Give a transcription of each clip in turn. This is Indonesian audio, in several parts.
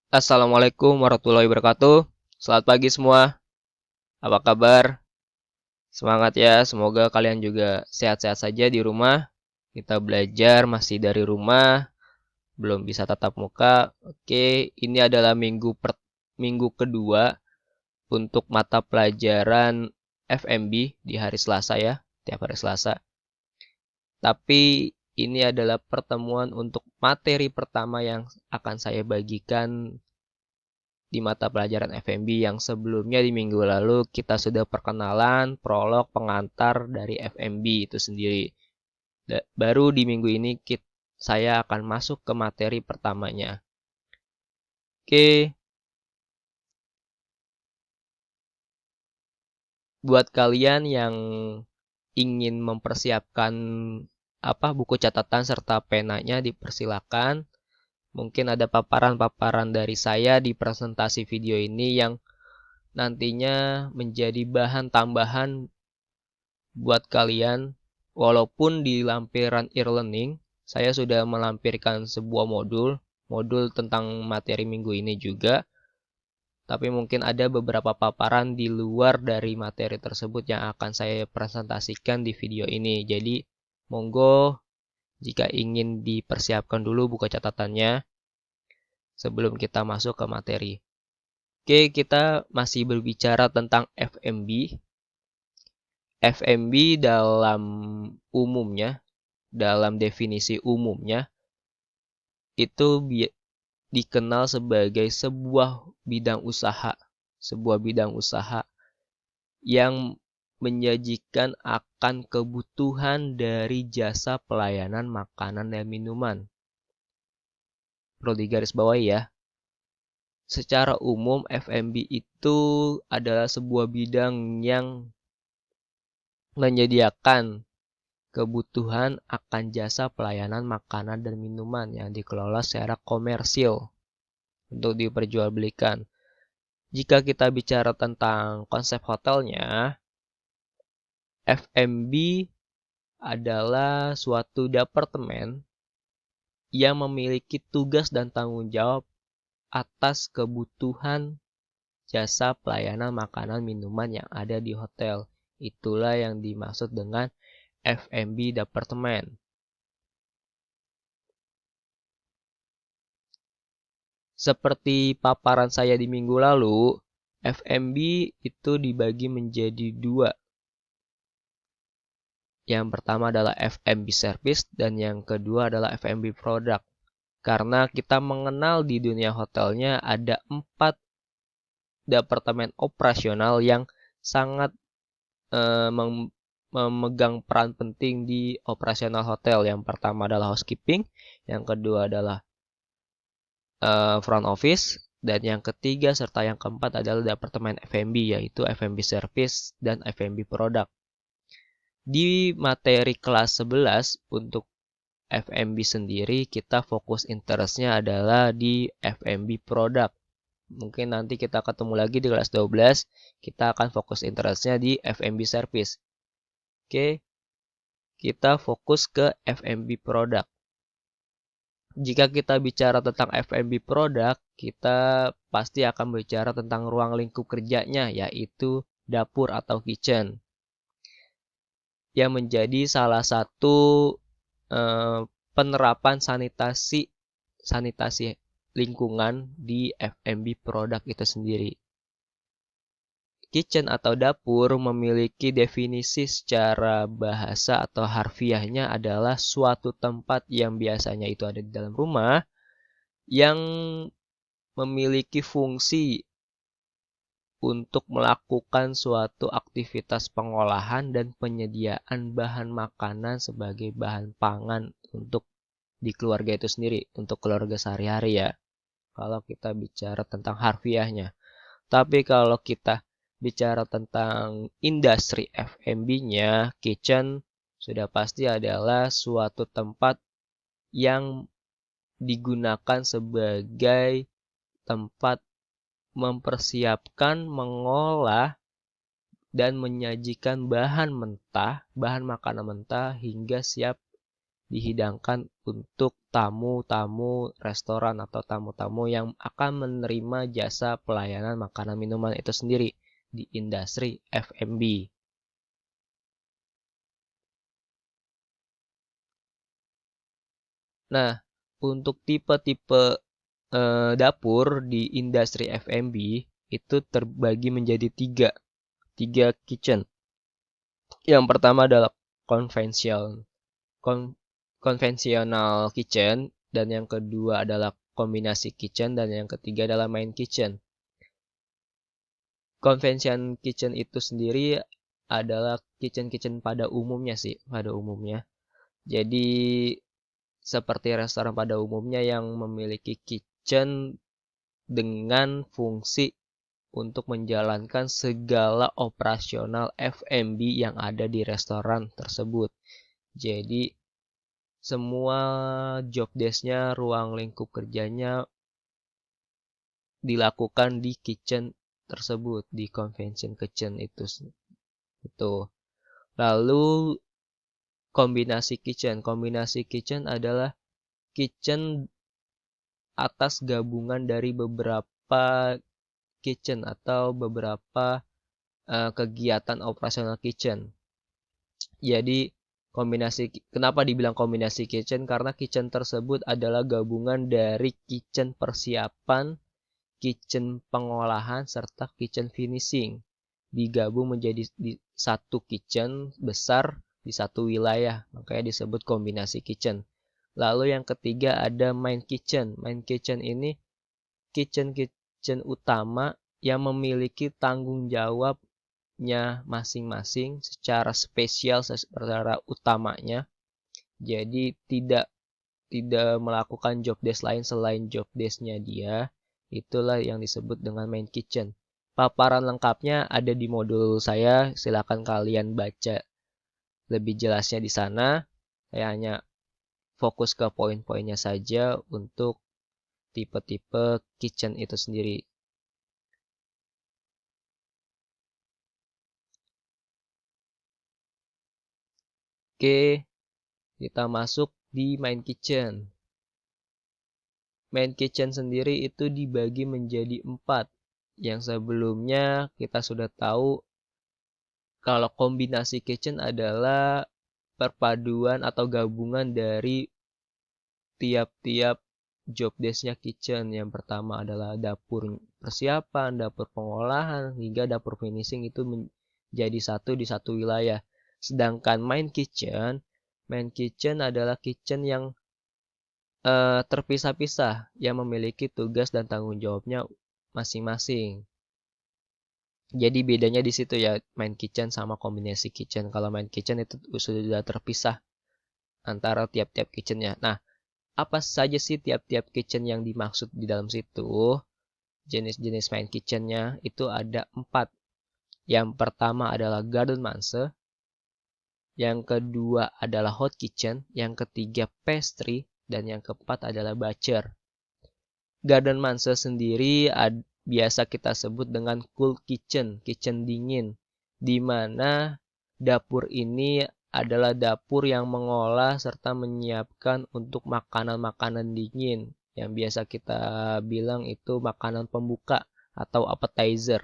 Assalamualaikum warahmatullahi wabarakatuh. Selamat pagi semua. Apa kabar? Semangat ya. Semoga kalian juga sehat-sehat saja di rumah. Kita belajar masih dari rumah, belum bisa tatap muka. Oke, ini adalah minggu kedua untuk mata pelajaran FMB di hari Selasa ya, tiap hari Selasa. Tapi ini adalah pertemuan untuk materi pertama yang akan saya bagikan di mata pelajaran FMB yang sebelumnya di minggu lalu kita sudah perkenalan, prolog, pengantar dari FMB itu sendiri. Baru di minggu ini saya akan masuk ke materi pertamanya. Oke, buat kalian yang ingin mempersiapkan buku catatan serta penanya dipersilakan. Mungkin ada paparan-paparan dari saya di presentasi video ini yang nantinya menjadi bahan tambahan buat kalian. Walaupun di lampiran e-learning saya sudah melampirkan sebuah modul tentang materi minggu ini juga, tapi mungkin ada beberapa paparan di luar dari materi tersebut yang akan saya presentasikan di video ini. Jadi monggo jika ingin dipersiapkan dulu buku catatannya sebelum kita masuk ke materi. Oke, kita masih berbicara tentang FMB. FMB dalam definisi umumnya, itu dikenal sebagai sebuah bidang usaha yang menyajikan akan kebutuhan dari jasa pelayanan makanan dan minuman. Perlu digarisbawahi ya. Secara umum, FMB itu adalah sebuah bidang yang menyediakan kebutuhan akan jasa pelayanan makanan dan minuman yang dikelola secara komersil untuk diperjualbelikan. Jika kita bicara tentang konsep hotelnya, FMB adalah suatu departemen yang memiliki tugas dan tanggung jawab atas kebutuhan jasa pelayanan makanan minuman yang ada di hotel. Itulah yang dimaksud dengan FMB departemen. Seperti paparan saya di minggu lalu, FMB itu dibagi menjadi dua. Yang pertama adalah FMB service dan yang kedua adalah FMB product. Karena kita mengenal di dunia hotelnya ada 4 departemen operasional yang sangat memegang peran penting di operasional hotel. Yang pertama adalah housekeeping, yang kedua adalah front office, dan yang ketiga serta yang keempat adalah departemen FMB, yaitu FMB service dan FMB product. Di materi kelas 11 untuk FMB sendiri kita fokus interestnya adalah di FMB product. Mungkin nanti kita ketemu lagi di kelas 12, kita akan fokus interestnya di FMB service. Oke, kita fokus ke FMB product. Jika kita bicara tentang FMB product, kita pasti akan bicara tentang ruang lingkup kerjanya, yaitu dapur atau kitchen, yang menjadi salah satu penerapan sanitasi lingkungan di FMB product itu sendiri. Kitchen atau dapur memiliki definisi secara bahasa atau harfiahnya adalah suatu tempat yang biasanya itu ada di dalam rumah yang memiliki fungsi untuk melakukan suatu aktivitas pengolahan dan penyediaan bahan makanan sebagai bahan pangan untuk di keluarga itu sendiri, untuk keluarga sehari-hari ya. Kalau kita bicara tentang harfiahnya. Tapi kalau kita bicara tentang industri FMB-nya, kitchen sudah pasti adalah suatu tempat yang digunakan sebagai tempat mempersiapkan, mengolah, dan menyajikan bahan makanan mentah hingga siap dihidangkan untuk tamu-tamu restoran atau tamu-tamu yang akan menerima jasa pelayanan makanan minuman itu sendiri di industri F&B. Nah, untuk tipe-tipe dapur di industri F&B itu terbagi menjadi tiga kitchen. Yang pertama adalah konvensional kitchen, dan yang kedua adalah kombinasi kitchen, dan yang ketiga adalah main kitchen. Convention kitchen itu sendiri adalah kitchen pada umumnya sih, pada umumnya. Jadi seperti restoran pada umumnya yang memiliki kitchen dengan fungsi untuk menjalankan segala operasional F&B yang ada di restoran tersebut. Jadi semua job desk-nya, ruang lingkup kerjanya dilakukan di kitchen tersebut, di convention kitchen itu. Lalu kombinasi kitchen adalah kitchen atas gabungan dari beberapa kitchen atau beberapa kegiatan operasional kitchen. Jadi kenapa dibilang kombinasi kitchen? Karena kitchen tersebut adalah gabungan dari kitchen persiapan, kitchen pengolahan, serta kitchen finishing. Digabung menjadi satu kitchen besar di satu wilayah, makanya disebut kombinasi kitchen. Lalu yang ketiga ada main kitchen. Main kitchen ini kitchen utama yang memiliki tanggung jawabnya masing-masing secara spesial, secara utamanya. Jadi tidak melakukan job desk lain selain job desk-nya dia. Itulah yang disebut dengan main kitchen. Paparan lengkapnya ada di modul saya, silakan kalian baca lebih jelasnya di sana. Saya hanya fokus ke poin-poinnya saja untuk tipe-tipe kitchen itu sendiri. Oke, kita masuk di main kitchen. Main kitchen sendiri itu dibagi menjadi 4. Yang sebelumnya kita sudah tahu kalau kombinasi kitchen adalah perpaduan atau gabungan dari tiap-tiap job desk-nya kitchen. Yang pertama adalah dapur persiapan, dapur pengolahan, hingga dapur finishing itu menjadi satu di satu wilayah. Sedangkan main kitchen adalah kitchen yang terpisah-pisah, yang memiliki tugas dan tanggung jawabnya masing-masing. Jadi bedanya di situ ya, main kitchen sama kombinasi kitchen. Kalau main kitchen itu sudah terpisah antara tiap-tiap kitchennya. Nah, apa saja sih tiap-tiap kitchen yang dimaksud di dalam situ? Jenis-jenis main kitchennya itu ada 4. Yang pertama adalah garden manse, yang kedua adalah hot kitchen, yang ketiga pastry, dan yang keempat adalah butcher. Garden manse sendiri biasa kita sebut dengan cool kitchen, kitchen dingin, di mana dapur ini adalah dapur yang mengolah serta menyiapkan untuk makanan-makanan dingin, yang biasa kita bilang itu makanan pembuka atau appetizer.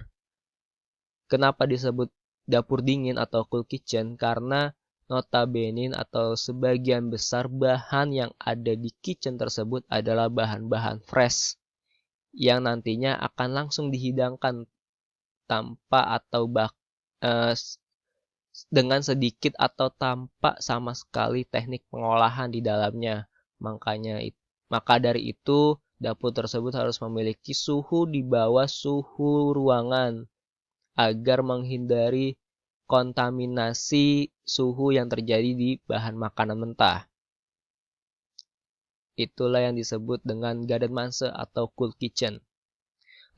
Kenapa disebut dapur dingin atau cool kitchen? Karena notabene atau sebagian besar bahan yang ada di kitchen tersebut adalah bahan-bahan fresh yang nantinya akan langsung dihidangkan tanpa atau dengan sedikit atau tanpa sama sekali teknik pengolahan di dalamnya. Maka dari itu dapur tersebut harus memiliki suhu di bawah suhu ruangan agar menghindari kontaminasi suhu yang terjadi di bahan makanan mentah. Itulah yang disebut dengan garden manse atau cool kitchen.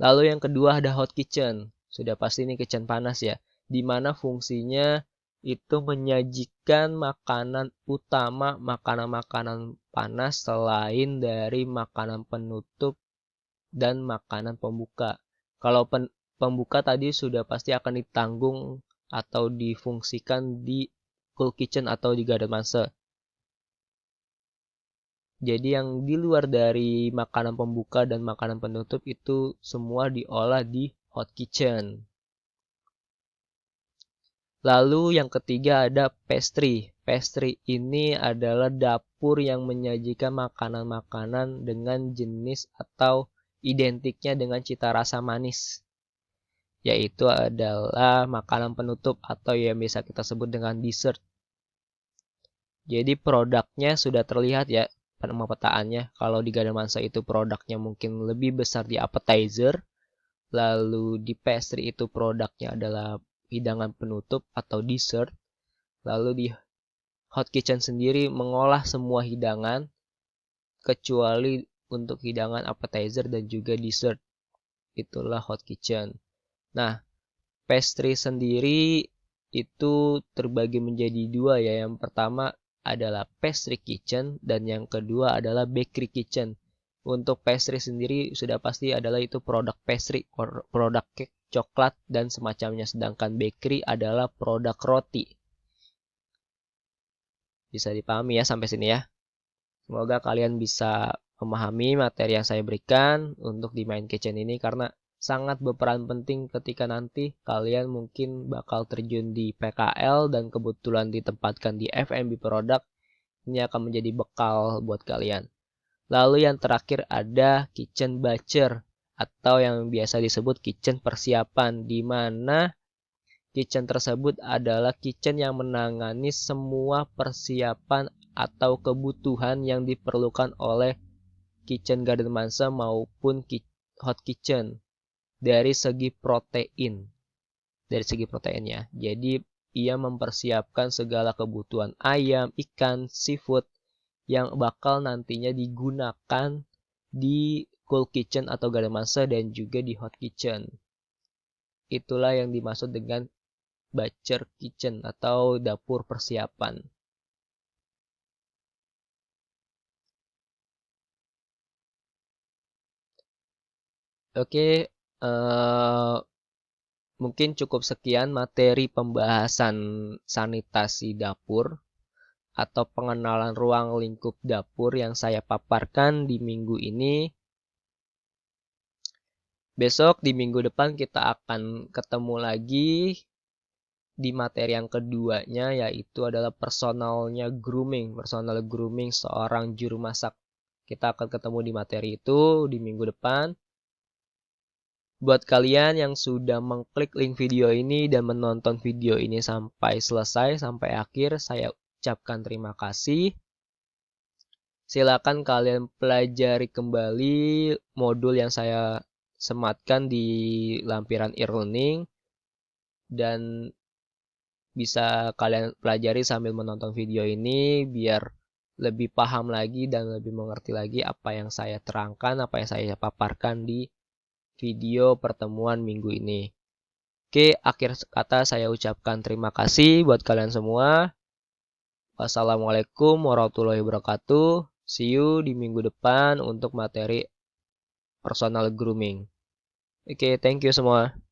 Lalu yang kedua ada hot kitchen. Sudah pasti ini kitchen panas ya, di mana fungsinya itu menyajikan makanan utama, makanan-makanan panas selain dari makanan penutup dan makanan pembuka. Kalau pembuka tadi sudah pasti akan ditanggung atau difungsikan di cool kitchen atau di garden manse. Jadi yang di luar dari makanan pembuka dan makanan penutup itu semua diolah di hot kitchen. Lalu yang ketiga ada pastry. Pastry ini adalah dapur yang menyajikan makanan-makanan dengan jenis atau identiknya dengan cita rasa manis, yaitu adalah makanan penutup atau yang bisa kita sebut dengan dessert. Jadi produknya sudah terlihat ya pemetaannya. Kalau di Gadamansa itu produknya mungkin lebih besar di appetizer, lalu di pastry itu produknya adalah hidangan penutup atau dessert, lalu di hot kitchen sendiri mengolah semua hidangan kecuali untuk hidangan appetizer dan juga dessert. Itulah hot kitchen. Nah, pastry sendiri itu terbagi menjadi dua ya. Yang pertama adalah pastry kitchen dan yang kedua adalah bakery kitchen. Untuk pastry sendiri sudah pasti adalah itu produk pastry, produk cake, coklat dan semacamnya. Sedangkan bakery adalah produk roti. Bisa dipahami ya sampai sini ya. Semoga kalian bisa memahami materi yang saya berikan untuk di Main Kitchen ini karena sangat berperan penting ketika nanti kalian mungkin bakal terjun di PKL dan kebetulan ditempatkan di F&B Product. Ini akan menjadi bekal buat kalian. Lalu yang terakhir ada kitchen batcher atau yang biasa disebut kitchen persiapan, di mana kitchen tersebut adalah kitchen yang menangani semua persiapan atau kebutuhan yang diperlukan oleh kitchen Gadamansa maupun hot kitchen dari segi protein. Dari segi proteinnya. Jadi ia mempersiapkan segala kebutuhan ayam, ikan, seafood yang bakal nantinya digunakan di cold kitchen atau Gadamansa dan juga di hot kitchen. Itulah yang dimaksud dengan batcher kitchen atau dapur persiapan. Oke, mungkin cukup sekian materi pembahasan sanitasi dapur atau pengenalan ruang lingkup dapur yang saya paparkan di minggu ini. Besok di minggu depan kita akan ketemu lagi di materi yang keduanya, yaitu adalah personal grooming seorang juru masak. Kita akan ketemu di materi itu di minggu depan. Buat kalian yang sudah mengklik link video ini dan menonton video ini sampai selesai, sampai akhir, saya ucapkan terima kasih. Silakan kalian pelajari kembali modul yang saya sematkan di lampiran e-learning dan bisa kalian pelajari sambil menonton video ini biar lebih paham lagi dan lebih mengerti lagi apa yang saya terangkan, apa yang saya paparkan di video pertemuan minggu ini. Oke, akhir kata saya ucapkan terima kasih buat kalian semua. Wassalamualaikum warahmatullahi wabarakatuh. See you di minggu depan untuk materi personal grooming. Oke, thank you semua.